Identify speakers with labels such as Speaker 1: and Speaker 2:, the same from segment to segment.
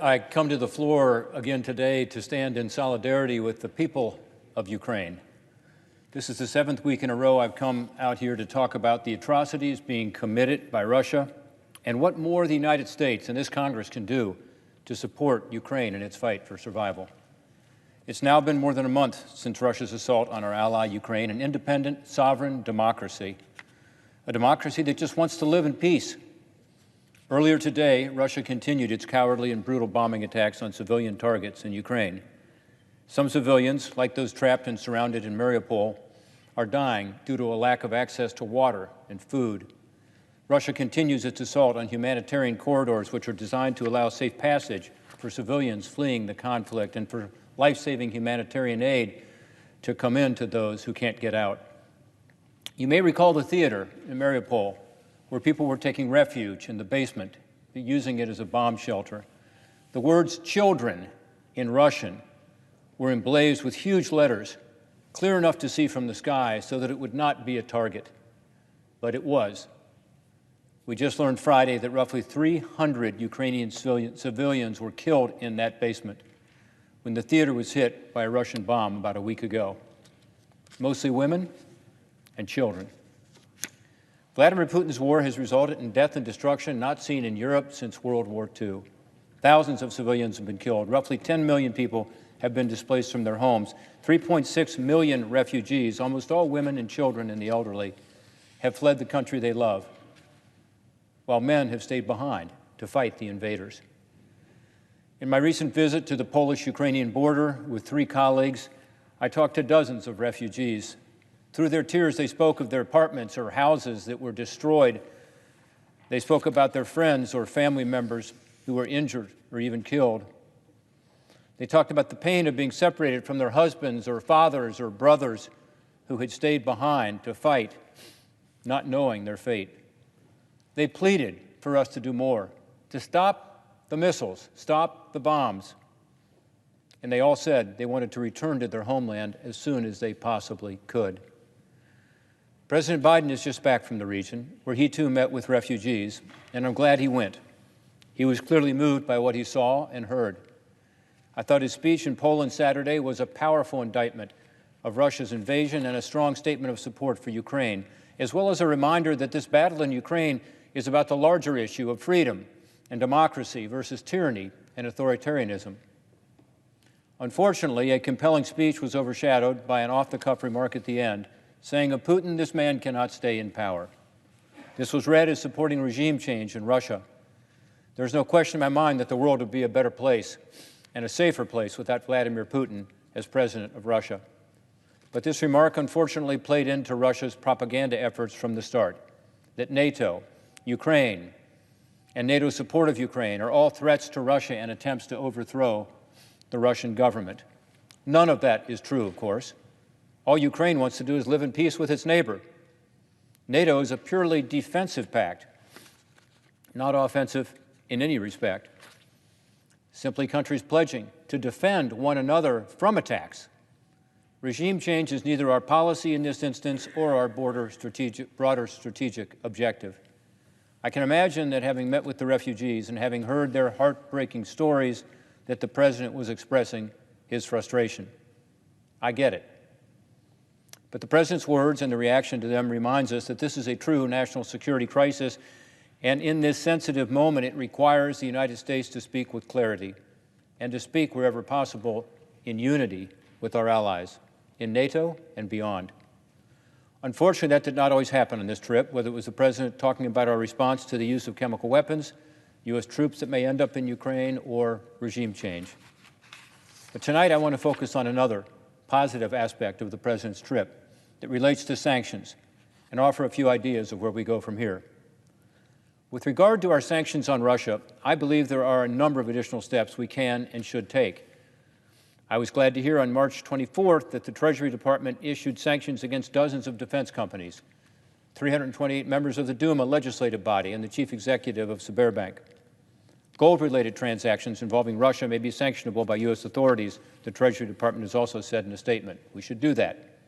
Speaker 1: I come to the floor again today to stand in solidarity with the people of Ukraine. This is the 7th week in a row I've come out here to talk about the atrocities being committed by Russia and what more the United States and this Congress can do to support Ukraine in its fight for survival. It's now been more than a month since Russia's assault on our ally Ukraine, an independent, sovereign democracy, a democracy that just wants to live in peace. Earlier today, Russia continued its cowardly and brutal bombing attacks on civilian targets in Ukraine. Some civilians, like those trapped and surrounded in Mariupol, are dying due to a lack of access to water and food. Russia continues its assault on humanitarian corridors which are designed to allow safe passage for civilians fleeing the conflict and for life-saving humanitarian aid to come in to those who can't get out. You may recall the theater in Mariupol, where people were taking refuge in the basement, using it as a bomb shelter. The words "children" in Russian were emblazoned with huge letters, clear enough to see from the sky so that it would not be a target. But it was. We just learned Friday that roughly 300 Ukrainian civilians were killed in that basement when the theater was hit by a Russian bomb about a week ago. Mostly women and children. Vladimir Putin's war has resulted in death and destruction not seen in Europe since World War II. Thousands of civilians have been killed. Roughly 10 million people have been displaced from their homes. 3.6 million refugees, almost all women and children and the elderly, have fled the country they love, while men have stayed behind to fight the invaders. In my recent visit to the Polish-Ukrainian border with 3 colleagues, I talked to dozens of refugees. Through their tears, they spoke of their apartments or houses that were destroyed. They spoke about their friends or family members who were injured or even killed. They talked about the pain of being separated from their husbands or fathers or brothers who had stayed behind to fight, not knowing their fate. They pleaded for us to do more, to stop the missiles, stop the bombs. And they all said they wanted to return to their homeland as soon as they possibly could. President Biden is just back from the region, where he too met with refugees, and I'm glad he went. He was clearly moved by what he saw and heard. I thought his speech in Poland Saturday was a powerful indictment of Russia's invasion and a strong statement of support for Ukraine, as well as a reminder that this battle in Ukraine is about the larger issue of freedom and democracy versus tyranny and authoritarianism. Unfortunately, a compelling speech was overshadowed by an off-the-cuff remark at the end, saying of Putin, this man cannot stay in power. This was read as supporting regime change in Russia. There's no question in my mind that the world would be a better place and a safer place without Vladimir Putin as president of Russia. But this remark unfortunately played into Russia's propaganda efforts from the start, that NATO, Ukraine, and NATO's support of Ukraine are all threats to Russia and attempts to overthrow the Russian government. None of that is true, of course. All Ukraine wants to do is live in peace with its neighbor. NATO is a purely defensive pact, not offensive in any respect. Simply countries pledging to defend one another from attacks. Regime change is neither our policy in this instance or our broader strategic objective. I can imagine that having met with the refugees and having heard their heartbreaking stories, that the President was expressing his frustration. I get it. But the President's words and the reaction to them reminds us that this is a true national security crisis, and in this sensitive moment, it requires the United States to speak with clarity and to speak wherever possible in unity with our allies, in NATO and beyond. Unfortunately, that did not always happen on this trip, whether it was the President talking about our response to the use of chemical weapons, U.S. troops that may end up in Ukraine, or regime change. But tonight, I want to focus on another positive aspect of the President's trip that relates to sanctions and offer a few ideas of where we go from here. With regard to our sanctions on Russia, I believe there are a number of additional steps we can and should take. I was glad to hear on March 24th that the Treasury Department issued sanctions against dozens of defense companies, 328 members of the Duma legislative body, and the chief executive of Sberbank. Gold-related transactions involving Russia may be sanctionable by U.S. authorities, the Treasury Department has also said in a statement. We should do that.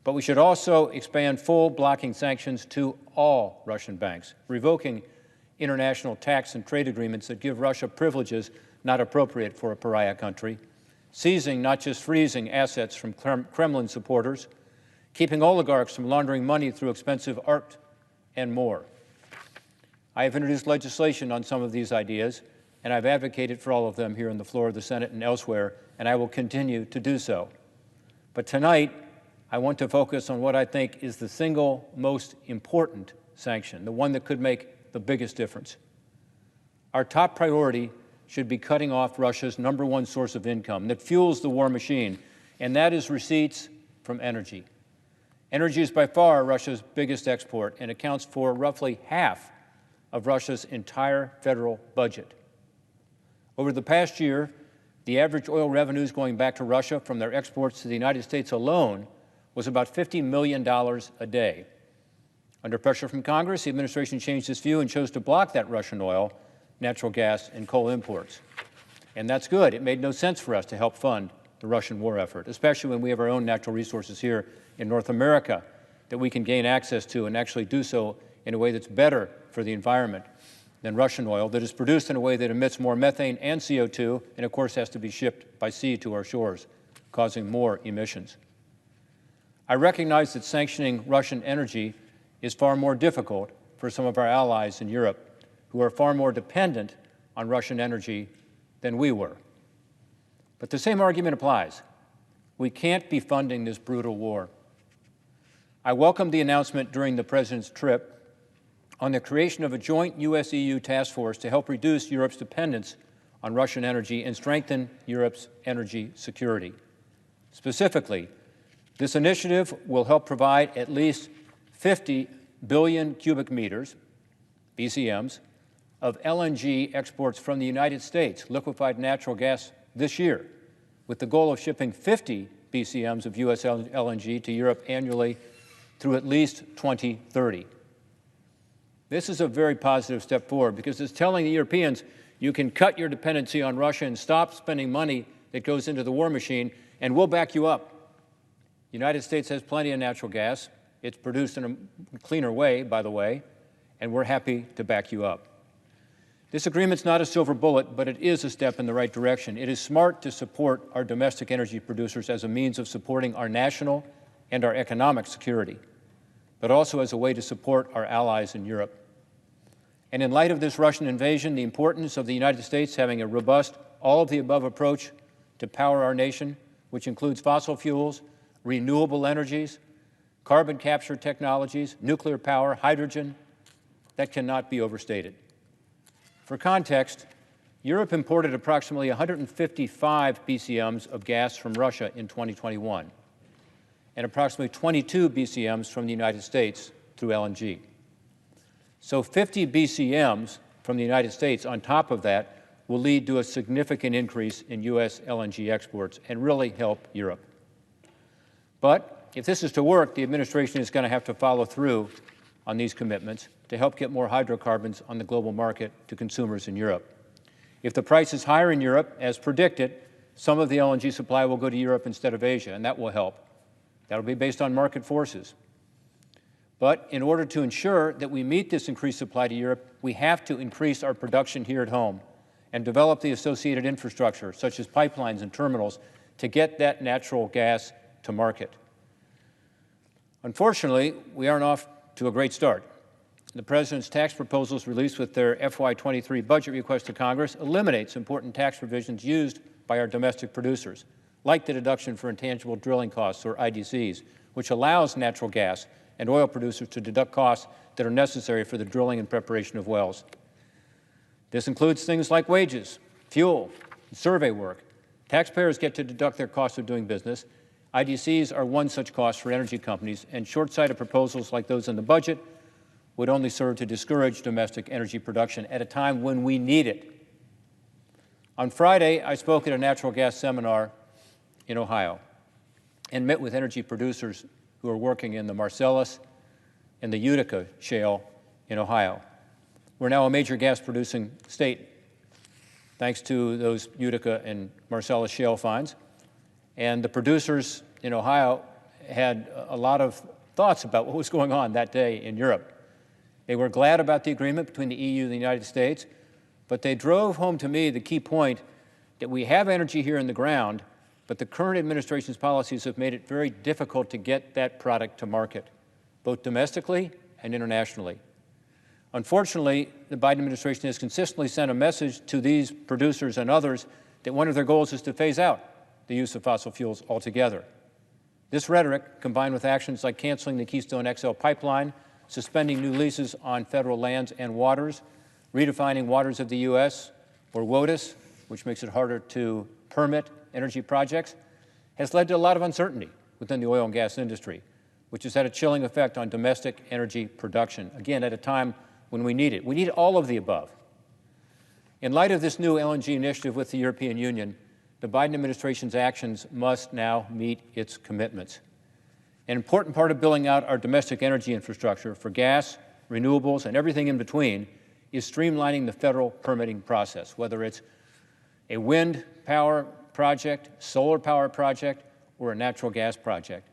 Speaker 1: But we should also expand full blocking sanctions to all Russian banks, revoking international tax and trade agreements that give Russia privileges not appropriate for a pariah country, seizing, not just freezing, assets from Kremlin supporters, keeping oligarchs from laundering money through expensive art, and more. I have introduced legislation on some of these ideas, and I've advocated for all of them here on the floor of the Senate and elsewhere, and I will continue to do so. But tonight, I want to focus on what I think is the single most important sanction, the one that could make the biggest difference. Our top priority should be cutting off Russia's #1 source of income that fuels the war machine, and that is receipts from energy. Energy is by far Russia's biggest export and accounts for roughly half of Russia's entire federal budget. Over the past year, the average oil revenues going back to Russia from their exports to the United States alone was about $50 million a day. Under pressure from Congress, the administration changed its view and chose to block that Russian oil, natural gas, and coal imports. And that's good. It made no sense for us to help fund the Russian war effort, especially when we have our own natural resources here in North America that we can gain access to and actually do so in a way that's better for the environment than Russian oil that is produced in a way that emits more methane and CO2 and, of course, has to be shipped by sea to our shores, causing more emissions. I recognize that sanctioning Russian energy is far more difficult for some of our allies in Europe who are far more dependent on Russian energy than we were. But the same argument applies. We can't be funding this brutal war. I welcome the announcement during the President's trip on the creation of a joint U.S.-EU task force to help reduce Europe's dependence on Russian energy and strengthen Europe's energy security. Specifically, this initiative will help provide at least 50 billion cubic meters, BCMs, of LNG exports from the United States, liquefied natural gas, this year, with the goal of shipping 50 BCMs of U.S. LNG to Europe annually through at least 2030. This is a very positive step forward because it's telling the Europeans you can cut your dependency on Russia and stop spending money that goes into the war machine, and we'll back you up. The United States has plenty of natural gas. It's produced in a cleaner way, by the way, and we're happy to back you up. This agreement's not a silver bullet, but it is a step in the right direction. It is smart to support our domestic energy producers as a means of supporting our national and our economic security, but also as a way to support our allies in Europe. And in light of this Russian invasion, the importance of the United States having a robust, all-of-the-above approach to power our nation, which includes fossil fuels, renewable energies, carbon capture technologies, nuclear power, hydrogen, that cannot be overstated. For context, Europe imported approximately 155 BCMs of gas from Russia in 2021, and approximately 22 BCMs from the United States through LNG. So 50 BCMs from the United States on top of that will lead to a significant increase in U.S. LNG exports and really help Europe. But if this is to work, the administration is going to have to follow through on these commitments to help get more hydrocarbons on the global market to consumers in Europe. If the price is higher in Europe, as predicted, some of the LNG supply will go to Europe instead of Asia, and that will help. That'll be based on market forces. But in order to ensure that we meet this increased supply to Europe, we have to increase our production here at home and develop the associated infrastructure, such as pipelines and terminals, to get that natural gas to market. Unfortunately, we aren't off to a great start. The President's tax proposals released with their FY23 budget request to Congress eliminates important tax provisions used by our domestic producers, like the deduction for intangible drilling costs, or IDCs, which allows natural gas and oil producers to deduct costs that are necessary for the drilling and preparation of wells. This includes things like wages, fuel, and survey work. Taxpayers get to deduct their costs of doing business. IDCs are one such cost for energy companies, and short-sighted proposals like those in the budget would only serve to discourage domestic energy production at a time when we need it. On Friday, I spoke at a natural gas seminar in Ohio and met with energy producers who are working in the Marcellus and the Utica shale in Ohio. We're now a major gas-producing state, thanks to those Utica and Marcellus shale finds. And the producers in Ohio had a lot of thoughts about what was going on that day in Europe. They were glad about the agreement between the EU and the United States, but they drove home to me the key point that we have energy here in the ground, but the current administration's policies have made it very difficult to get that product to market, both domestically and internationally. Unfortunately, the Biden administration has consistently sent a message to these producers and others that one of their goals is to phase out the use of fossil fuels altogether. This rhetoric, combined with actions like canceling the Keystone XL pipeline, suspending new leases on federal lands and waters, redefining waters of the U.S., or WOTUS, which makes it harder to permit energy projects, has led to a lot of uncertainty within the oil and gas industry, which has had a chilling effect on domestic energy production, again, at a time when we need it. We need all of the above. In light of this new LNG initiative with the European Union, the Biden administration's actions must now meet its commitments. An important part of building out our domestic energy infrastructure for gas, renewables, and everything in between is streamlining the federal permitting process, whether it's a wind power project, solar power project, or a natural gas project.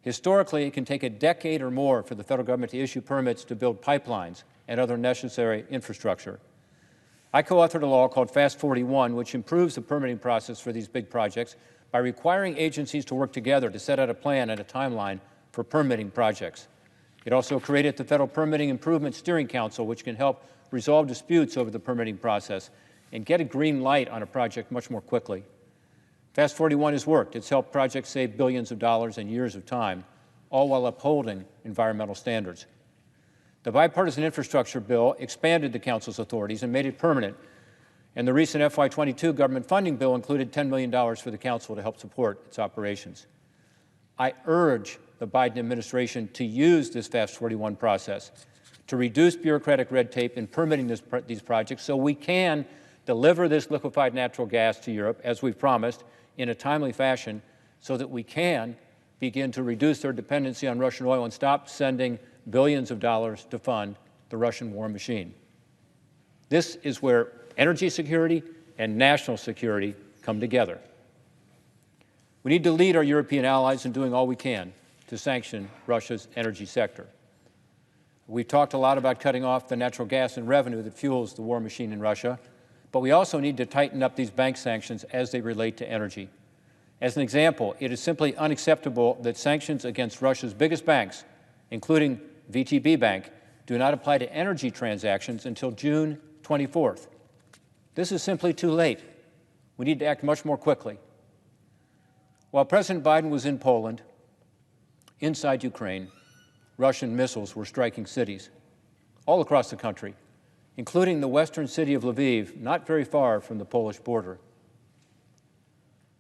Speaker 1: Historically, it can take a decade or more for the federal government to issue permits to build pipelines and other necessary infrastructure. I co-authored a law called Fast 41, which improves the permitting process for these big projects by requiring agencies to work together to set out a plan and a timeline for permitting projects. It also created the Federal Permitting Improvement Steering Council, which can help resolve disputes over the permitting process and get a green light on a project much more quickly. Fast 41 has worked. It's helped projects save billions of dollars and years of time, all while upholding environmental standards. The bipartisan infrastructure bill expanded the Council's authorities and made it permanent, and the recent FY22 government funding bill included $10 million for the Council to help support its operations. I urge the Biden administration to use this Fast 41 process to reduce bureaucratic red tape in permitting these projects so we can deliver this liquefied natural gas to Europe, as we've promised, in a timely fashion so that we can begin to reduce their dependency on Russian oil and stop sending billions of dollars to fund the Russian war machine. This is where energy security and national security come together. We need to lead our European allies in doing all we can to sanction Russia's energy sector. We've talked a lot about cutting off the natural gas and revenue that fuels the war machine in Russia, but we also need to tighten up these bank sanctions as they relate to energy. As an example, it is simply unacceptable that sanctions against Russia's biggest banks, including VTB Bank, do not apply to energy transactions until June 24th. This is simply too late. We need to act much more quickly. While President Biden was in Poland, inside Ukraine, Russian missiles were striking cities all across the country, including the western city of Lviv, not very far from the Polish border.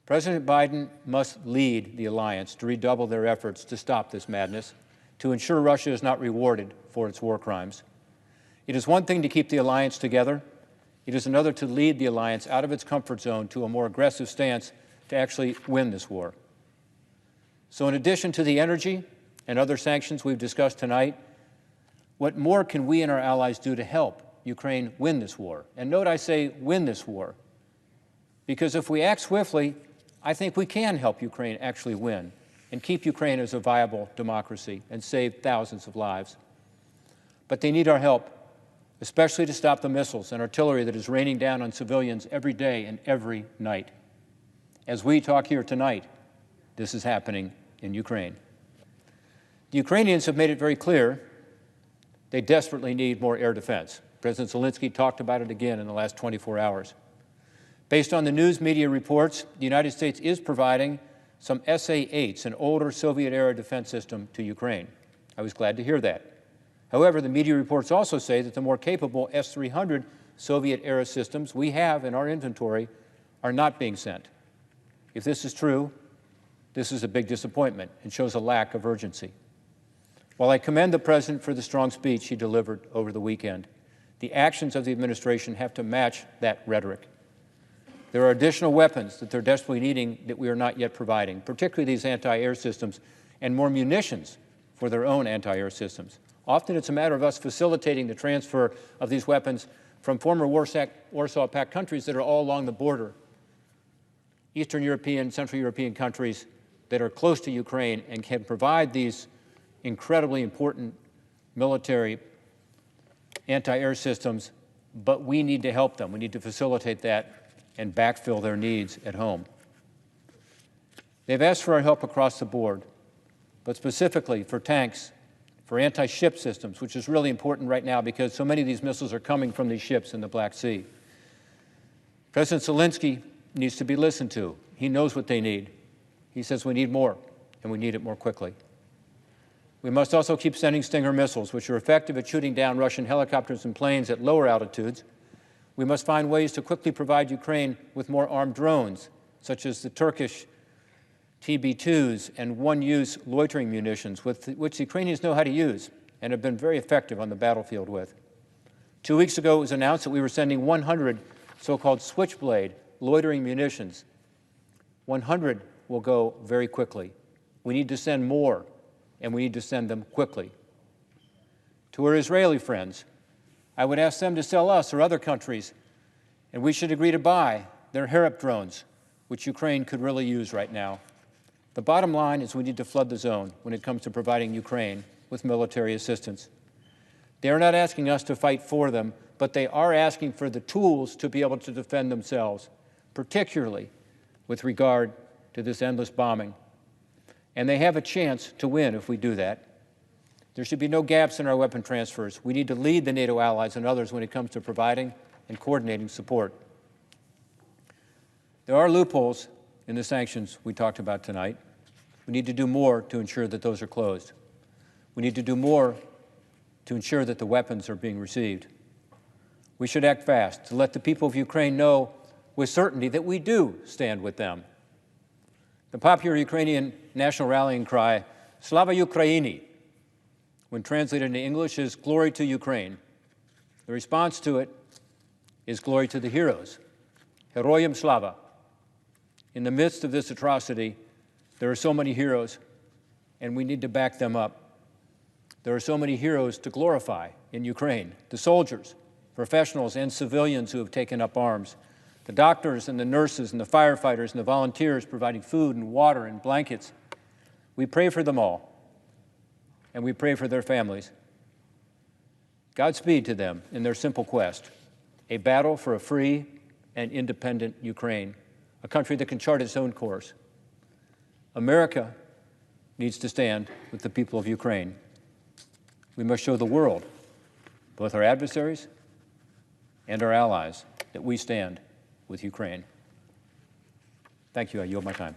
Speaker 1: President Biden must lead the alliance to redouble their efforts to stop this madness, to ensure Russia is not rewarded for its war crimes. It is one thing to keep the alliance together. It is another to lead the alliance out of its comfort zone to a more aggressive stance to actually win this war. So in addition to the energy and other sanctions we've discussed tonight, what more can we and our allies do to help Ukraine win this war? And note I say win this war, because if we act swiftly, I think we can help Ukraine actually win and keep Ukraine as a viable democracy and save thousands of lives. But they need our help, especially to stop the missiles and artillery that is raining down on civilians every day and every night. As we talk here tonight, this is happening in Ukraine. The Ukrainians have made it very clear they desperately need more air defense. President Zelensky talked about it again in the last 24 hours. Based on the news media reports, the United States is providing some SA-8s, an older Soviet-era defense system, to Ukraine. I was glad to hear that. However, the media reports also say that the more capable S-300 Soviet-era systems we have in our inventory are not being sent. If this is true, this is a big disappointment and shows a lack of urgency. While I commend the President for the strong speech he delivered over the weekend, the actions of the administration have to match that rhetoric. There are additional weapons that they're desperately needing that we are not yet providing, particularly these anti-air systems, and more munitions for their own anti-air systems. Often it's a matter of us facilitating the transfer of these weapons from former Warsaw Pact countries that are all along the border, Eastern European, Central European countries that are close to Ukraine and can provide these incredibly important military anti-air systems, but we need to help them. We need to facilitate that and backfill their needs at home. They've asked for our help across the board, but specifically for tanks, for anti-ship systems, which is really important right now because so many of these missiles are coming from these ships in the Black Sea. President Zelensky needs to be listened to. He knows what they need. He says we need more, and we need it more quickly. We must also keep sending Stinger missiles, which are effective at shooting down Russian helicopters and planes at lower altitudes. We must find ways to quickly provide Ukraine with more armed drones, such as the Turkish TB2s and one-use loitering munitions, which the Ukrainians know how to use and have been very effective on the battlefield with. 2 weeks ago, it was announced that we were sending 100 so-called Switchblade loitering munitions. 100 will go very quickly. We need to send more, and we need to send them quickly. To our Israeli friends, I would ask them to sell us or other countries, and we should agree to buy their Harop drones, which Ukraine could really use right now. The bottom line is we need to flood the zone when it comes to providing Ukraine with military assistance. They are not asking us to fight for them, but they are asking for the tools to be able to defend themselves, particularly with regard to this endless bombing. And they have a chance to win if we do that. There should be no gaps in our weapon transfers. We need to lead the NATO allies and others when it comes to providing and coordinating support. There are loopholes in the sanctions we talked about tonight. We need to do more to ensure that those are closed. We need to do more to ensure that the weapons are being received. We should act fast to let the people of Ukraine know with certainty that we do stand with them. The popular Ukrainian national rallying cry, Slava Ukraini, when translated into English, is glory to Ukraine. The response to it is glory to the heroes, Heroyam Slava. In the midst of this atrocity, there are so many heroes, and we need to back them up. There are so many heroes to glorify in Ukraine, the soldiers, professionals, and civilians who have taken up arms, the doctors and the nurses and the firefighters and the volunteers providing food and water and blankets. We pray for them all, and we pray for their families. Godspeed to them in their simple quest, a battle for a free and independent Ukraine, a country that can chart its own course. America needs to stand with the people of Ukraine. We must show the world, both our adversaries and our allies, that we stand with Ukraine. Thank you. I yield my time.